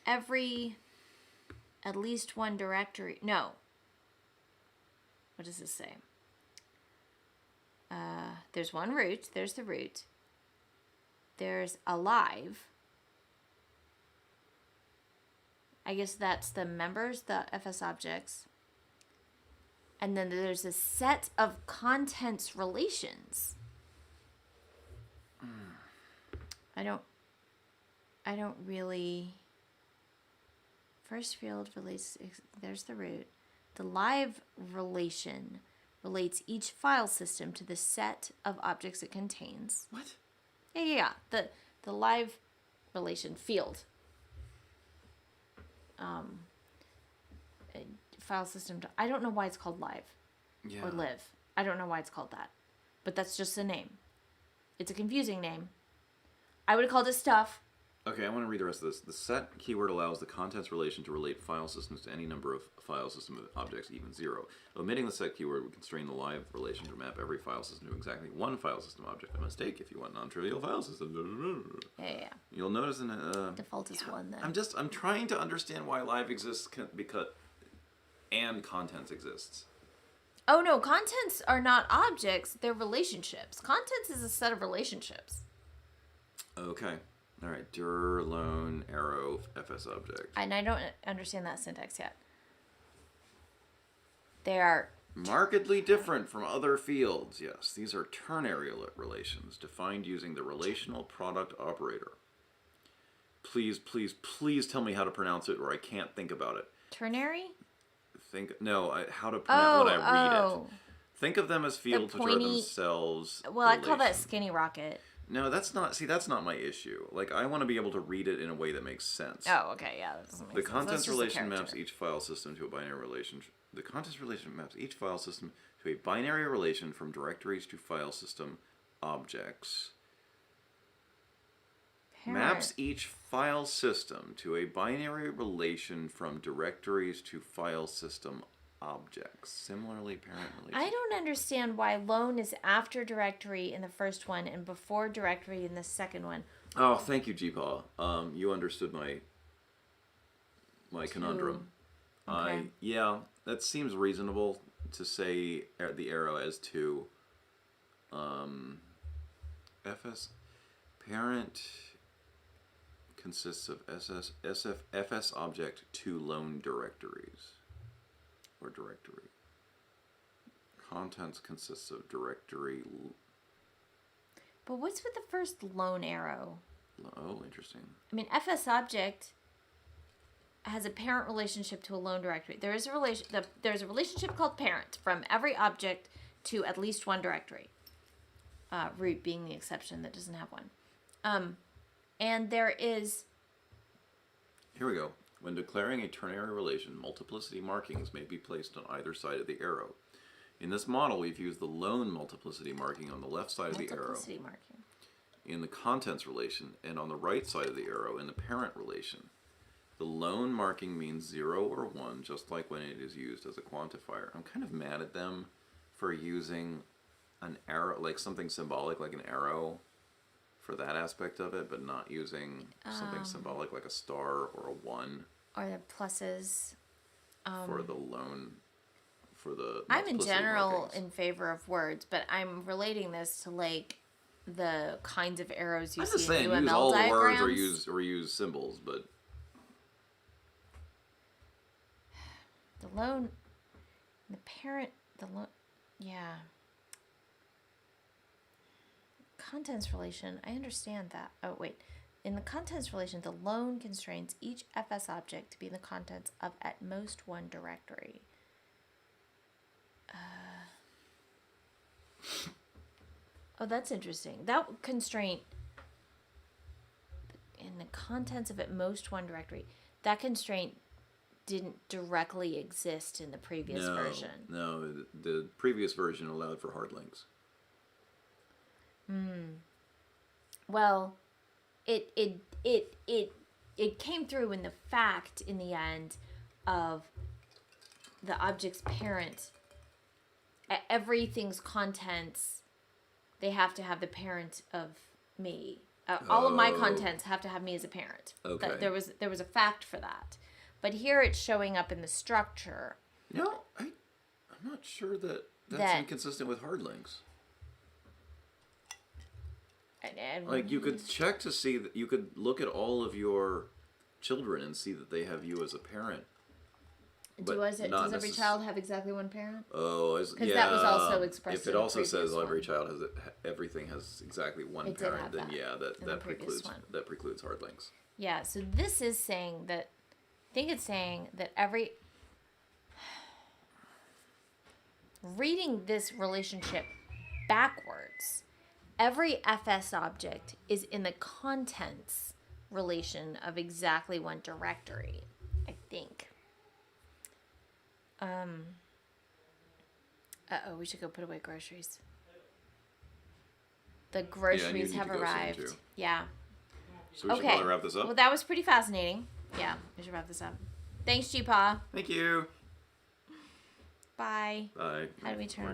every, at least one directory, no. What does this say? There's one root, there's the root. There's a live. I guess that's the members, the FS objects. And then there's a set of contents relations. I don't really. First field relates, there's the root. The live relation relates each file system to the set of objects it contains. What? Yeah. The live relation field. File system. I don't know why it's called live or live. I don't know why it's called that, but that's just a name. It's a confusing name. I would have called it stuff. Okay, I want to read the rest of this. The set keyword allows the contents relation to relate file systems to any number of file system objects, even 0. Omitting the set keyword would constrain the live relation to map every file system to exactly one file system object. A mistake if you want non-trivial file systems. Yeah. You'll notice in Default is 1 then. I'm trying to understand why live exists because and contents exists. Oh no, contents are not objects, they're relationships. Contents is a set of relationships. Okay. All right. Dir, lone, arrow, FS object. And I don't understand that syntax yet. They are Markedly different from other fields. Yes, these are ternary relations defined using the relational product operator. Please tell me how to pronounce it, or I can't think about it. ternary? How to pronounce when I read it. Oh. Think of them as fields which are themselves. Well, I call that skinny rocket. No, that's not my issue. Like, I want to be able to read it in a way that makes sense. Oh, okay, yeah, that doesn't make sense. The contents That's just a relation maps character. each file system to a binary relation. The contents relation maps each file system to a binary relation from directories to file system objects. Maps each file system to a binary relation from directories to file system objects. Similarly, parent relations. I don't understand why loan is after directory in the first one and before directory in the second one. Oh, thank you, G-Paw. You understood my conundrum. Okay. Yeah, that seems reasonable to say the arrow as to FS parent consists of FS object to loan directories or directory. Contents consists of directory. But what's with the first loan arrow? Oh, interesting. I mean, FS object has a parent relationship to a loan directory. There's a relationship called parent from every object to at least one directory. Root being the exception that doesn't have one. And there is... Here we go. When declaring a ternary relation, multiplicity markings may be placed on either side of the arrow. In this model, we've used the lone multiplicity marking on the left side of the arrow Multiplicity marking. in the contents relation, and on the right side of the arrow in the parent relation. The lone marking means 0 or 1, just like when it is used as a quantifier. I'm kind of mad at them for using an arrow, like something symbolic like an arrow for that aspect of it, but not using something symbolic like a star or a 1 Or the pluses. for the lone, for the I'm in multiplicity general markings. in favor of words, but I'm relating this to like the kinds of arrows you I'm see just in saying, UML use all the diagrams. words or use symbols, but The loan, the parent, yeah. Contents relation, I understand that. Oh, wait. In the contents relation, the loan constrains each FS object to be in the contents of at most one directory. Oh, that's interesting. That constraint in the contents of at most one directory, that constraint didn't directly exist in the previous version. No, the previous version allowed for hard links. Well, it came through in the fact in the end of the object's parent. Everything's contents, they have to have the parent of me. All of my contents have to have me as a parent. Okay. There was a fact for that. But here it's showing up in the structure. No, I'm not sure that's inconsistent with hard links. And Like, you could check to see that you could look at all of your children and see that they have you as a parent. does every child have exactly one parent? Oh, Because that was also expressed. If it also says every child has everything has exactly one It did parent, have then that yeah, in the previous that precludes hard links. Yeah, so this is saying that, I think it's saying that reading this relationship backwards, every FS object is in the contents relation of exactly one directory, I think. We should go put away groceries. The groceries have arrived. Too. Yeah. So we should probably wrap this up. Well, that was pretty fascinating. Yeah, we should wrap this up. Thanks, G-Paw. Thank you. Bye. Bye. How do we turn